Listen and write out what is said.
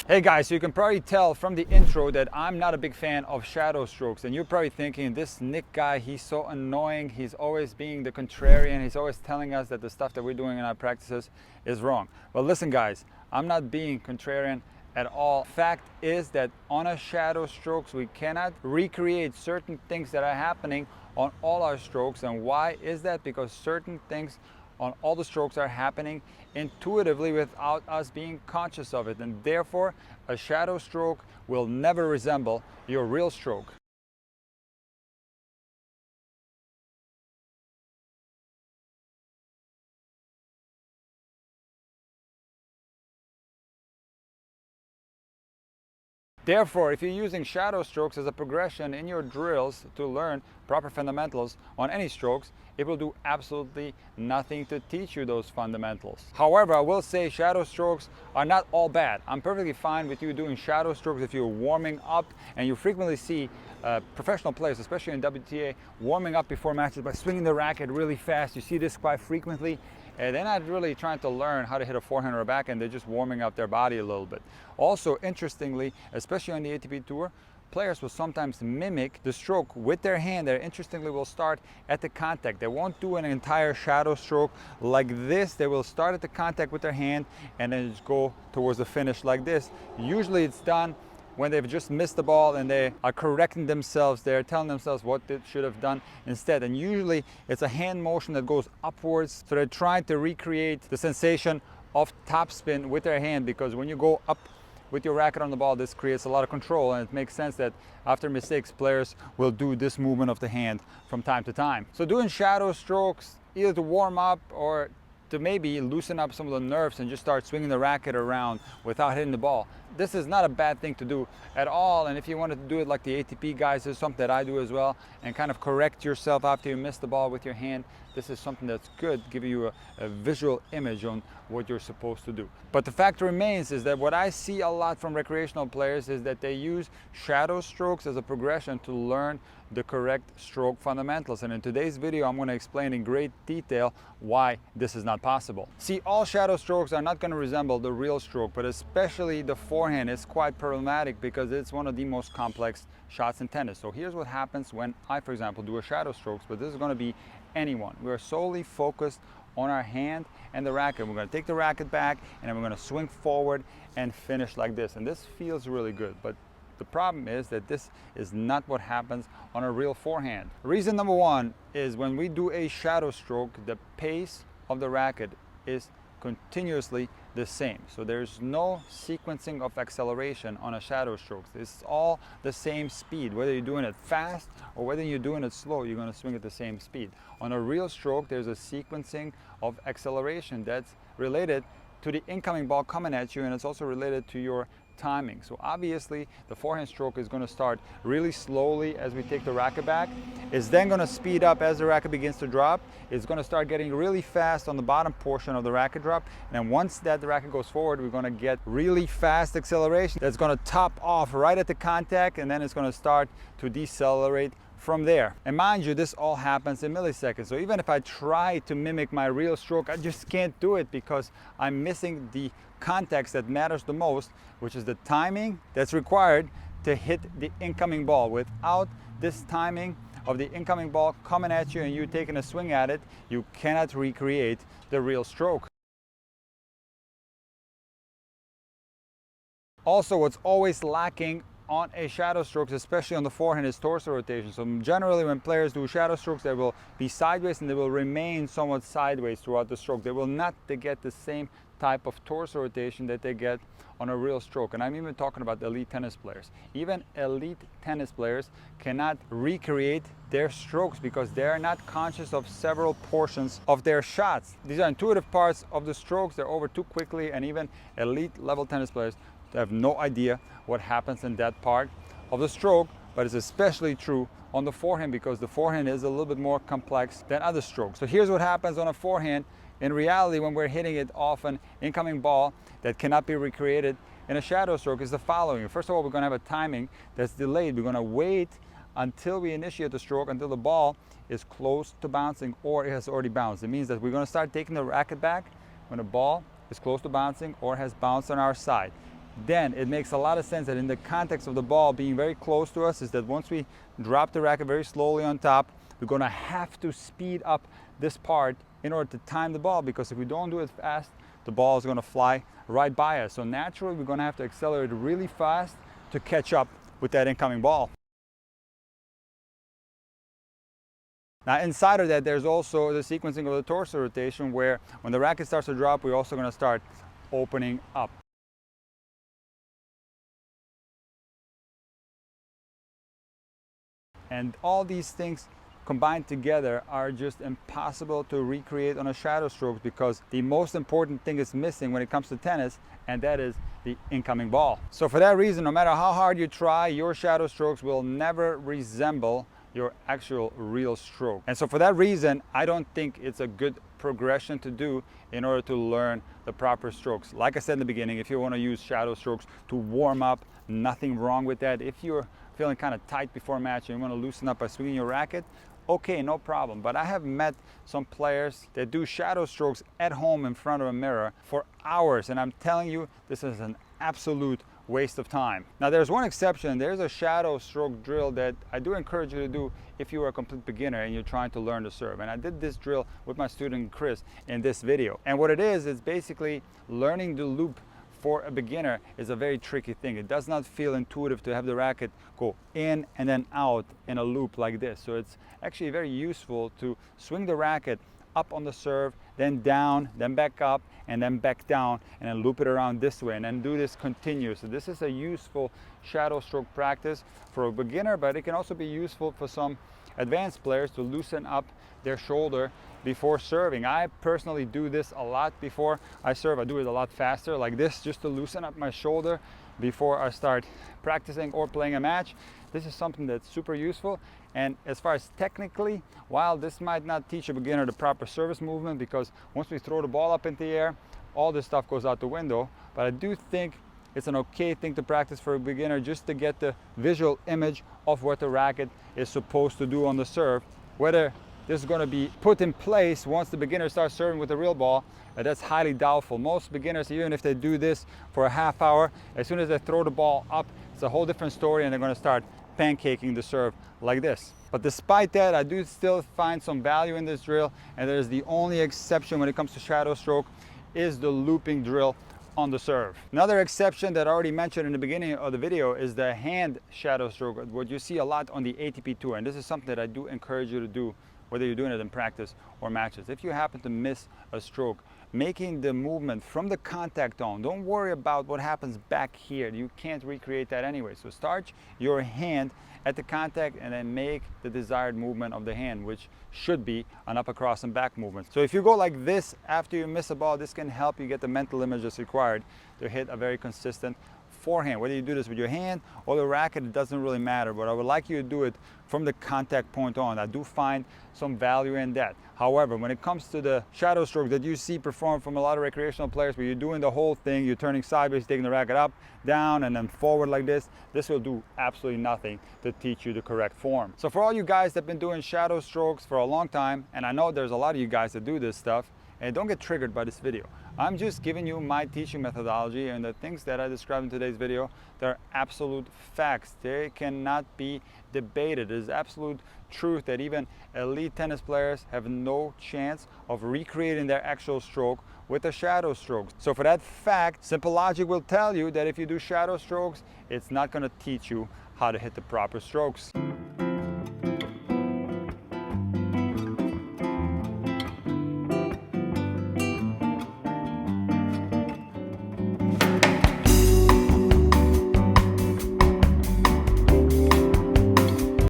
Hey guys, so you can probably tell from the intro that I'm not a big fan of shadow strokes, and you're probably thinking, this Nick guy, he's so annoying, he's always being the contrarian, he's always telling us that the stuff that we're doing in our practices is wrong. Well listen guys, I'm not being contrarian at all. Fact is that on a shadow strokes we cannot recreate certain things that are happening on all our strokes. And why is that? Because certain things on all the strokes are happening intuitively without us being conscious of it, and therefore a shadow stroke will never resemble your real stroke. Therefore, if you're using shadow strokes as a progression in your drills to learn proper fundamentals on any strokes, it will do absolutely nothing to teach you those fundamentals. However, I will say shadow strokes are not all bad. I'm perfectly fine with you doing shadow strokes if you're warming up, and you frequently see professional players, especially in WTA, warming up before matches by swinging the racket really fast. You see this quite frequently. And they're not really trying to learn how to hit a forehand or a backhand, they're just warming up their body a little bit. Also, interestingly, especially on the ATP Tour, players will sometimes mimic the stroke with their hand. They interestingly will start at the contact. They won't do an entire shadow stroke like this. They will start at the contact with their hand and then just go towards the finish like this. Usually it's done when they've just missed the ball and they are correcting themselves, they're telling themselves what they should have done instead. And usually it's a hand motion that goes upwards. So they're trying to recreate the sensation of topspin with their hand, because when you go up with your racket on the ball, this creates a lot of control, and it makes sense that after mistakes, players will do this movement of the hand from time to time. So doing shadow strokes, either to warm up or to maybe loosen up some of the nerves and just start swinging the racket around without hitting the ball, this is not a bad thing to do at all. And if you wanted to do it like the ATP guys, this is something that I do as well, and kind of correct yourself after you miss the ball with your hand, this is something that's good, giving you a visual image on what you're supposed to do. But the fact remains is that what I see a lot from recreational players is that they use shadow strokes as a progression to learn the correct stroke fundamentals. And in today's video, I'm going to explain in great detail why this is not possible. See, all shadow strokes are not going to resemble the real stroke, but especially the forehand is quite problematic because it's one of the most complex shots in tennis. So here's what happens when I, for example, do a shadow strokes, but this is going to be anyone. We're solely focused on our hand and the racket. We're going to take the racket back and then we're going to swing forward and finish like this. And this feels really good, but the problem is that this is not what happens on a real forehand. Reason number one is when we do a shadow stroke, the pace of the racket is continuously the same. So there's no sequencing of acceleration on a shadow stroke. It's all the same speed. Whether you're doing it fast or whether you're doing it slow, you're going to swing at the same speed. On a real stroke, there's a sequencing of acceleration that's related to the incoming ball coming at you, and it's also related to your timing. So obviously the forehand stroke is going to start really slowly as we take the racket back. It's then going to speed up as the racket begins to drop. It's going to start getting really fast on the bottom portion of the racket drop, and then once that the racket goes forward, we're going to get really fast acceleration that's going to top off right at the contact, and then it's going to start to decelerate from there. And mind you, this all happens in milliseconds. So even if I try to mimic my real stroke, I just can't do it because I'm missing the context that matters the most, which is the timing that's required to hit the incoming ball. Without this timing of the incoming ball coming at you and you taking a swing at it, you cannot recreate the real stroke. Also, what's always lacking on a shadow strokes, especially on the forehand, is torso rotation. So generally when players do shadow strokes, they will be sideways and they will remain somewhat sideways throughout the stroke. They will not get the same type of torso rotation that they get on a real stroke. And I'm even talking about elite tennis players. Even elite tennis players cannot recreate their strokes because they're not conscious of several portions of their shots. These are intuitive parts of the strokes. They're over too quickly, and even elite level tennis players have no idea what happens in that part of the stroke. But it's especially true on the forehand because the forehand is a little bit more complex than other strokes. So here's what happens on a forehand in reality when we're hitting it off an incoming ball that cannot be recreated in a shadow stroke is the following. First of all, we're going to have a timing that's delayed. We're going to wait until we initiate the stroke, until the ball is close to bouncing or it has already bounced. It means that we're going to start taking the racket back when the ball is close to bouncing or has bounced on our side. then it makes a lot of sense that in the context of the ball being very close to us is that once we drop the racket very slowly on top, we're going to have to speed up this part in order to time the ball, because if we don't do it fast, the ball is going to fly right by us. So naturally, we're going to have to accelerate really fast to catch up with that incoming ball. Now inside of that, there's also the sequencing of the torso rotation, where when the racket starts to drop, we're also going to start opening up. And all these things combined together are just impossible to recreate on a shadow stroke, because the most important thing is missing when it comes to tennis, and that is the incoming ball. So for that reason, no matter how hard you try, your shadow strokes will never resemble your actual real stroke. And so for that reason, I don't think it's a good progression to do in order to learn the proper strokes. Like I said in the beginning, if you want to use shadow strokes to warm up, nothing wrong with that. If you're feeling kind of tight before a match and you want to loosen up by swinging your racket, okay, no problem. But I have met some players that do shadow strokes at home in front of a mirror for hours, and I'm telling you, this is an absolute waste of time. Now there's one exception. There's a shadow stroke drill that I do encourage you to do if you are a complete beginner and you're trying to learn to serve. And I did this drill with my student Chris in this video. And what it is basically learning the loop for a beginner is a very tricky thing. It does not feel intuitive to have the racket go in and then out in a loop like this. So it's actually very useful to swing the racket up on the serve, then down, then back up, and then back down, and then loop it around this way, and then do this continuous. So this is a useful shadow stroke practice for a beginner, but it can also be useful for some advanced players to loosen up their shoulder before serving. I personally do this a lot before I serve. I do it a lot faster like this, just to loosen up my shoulder before I start practicing or playing a match. This is something that's super useful. And as far as technically, while this might not teach a beginner the proper service movement, because once we throw the ball up into the air, all this stuff goes out the window, but I do think it's an okay thing to practice for a beginner, just to get the visual image of what the racket is supposed to do on the serve. Whether this is going to be put in place once the beginner starts serving with a real ball, that's highly doubtful. Most beginners, even if they do this for a half hour, as soon as they throw the ball up, it's a whole different story, and they're going to start pancaking the serve like this. But despite that, I do still find some value in this drill, and there's the only exception when it comes to shadow stroke is the looping drill on the serve. Another exception that I already mentioned in the beginning of the video is the hand shadow stroke, what you see a lot on the ATP Tour, and this is something that I do encourage you to do, whether you're doing it in practice or matches. If you happen to miss a stroke, making the movement from the contact zone, don't worry about what happens back here. You can't recreate that anyway. So start your hand at the contact and then make the desired movement of the hand, which should be an up across and back movement. So if you go like this after you miss a ball, this can help you get the mental image that's required to hit a very consistent forehand. Whether you do this with your hand or the racket, it doesn't really matter, but I would like you to do it from the contact point on. I do find some value in that. However, when it comes to the shadow stroke that you see performed from a lot of recreational players, where you're doing the whole thing, you're turning sideways, taking the racket up, down, and then forward like this will do absolutely nothing to teach you the correct form. So for all you guys that have been doing shadow strokes for a long time, and I know there's a lot of you guys that do this stuff, and don't get triggered by this video. I'm just giving you my teaching methodology, and the things that I described in today's video, they're absolute facts. They cannot be debated. It is absolute truth that even elite tennis players have no chance of recreating their actual stroke with a shadow stroke. So for that fact, simple logic will tell you that if you do shadow strokes, it's not going to teach you how to hit the proper strokes.